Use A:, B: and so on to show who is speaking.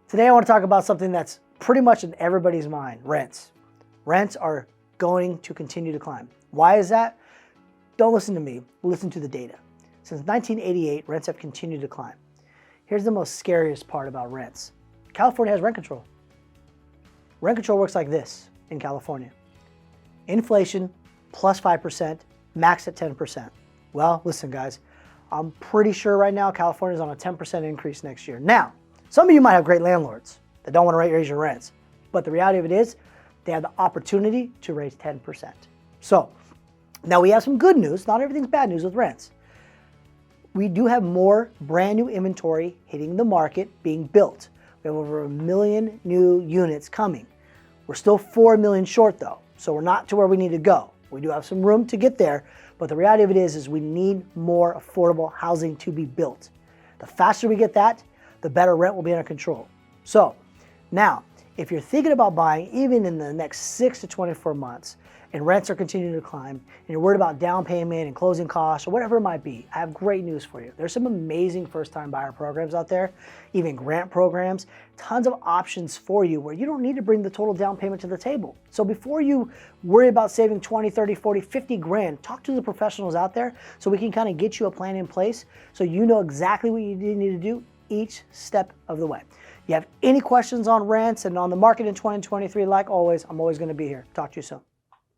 A: Today I want to talk about something that's pretty much in everybody's mind, rents. Rents are going to continue to climb. Why is that? Don't listen to me, listen to the data. Since 1988, rents have continued to climb. Here's the most scariest part about rents. California has rent control. Rent control works like this in California. Inflation plus 5%, max at 10%. Well, listen guys, I'm pretty sure right now California's on a 10% increase next year. Now, some of you might have great landlords that don't want to raise your rents, but the reality of it is they have the opportunity to raise 10%. So now we have some good news. Not everything's bad news with rents. We do have more brand new inventory hitting the market being built. We have over 1 million new units coming. We're still 4 million short though, so we're not to where we need to go. We do have some room to get there, but the reality of it is we need more affordable housing to be built. The faster we get that, the better rent will be under control. So now, if you're thinking about buying even in the next 6 to 24 months and rents are continuing to climb and you're worried about down payment and closing costs or whatever it might be, I have great news for you. There's some amazing first-time buyer programs out there, even grant programs, tons of options for you where you don't need to bring the total down payment to the table. So before you worry about saving 20, 30, 40, 50 grand, talk to the professionals out there so we can kind of get you a plan in place so you know exactly what you need to do each step of the way. You have any questions on rents and on the market in 2023, like always, I'm always going to be here. Talk to you soon.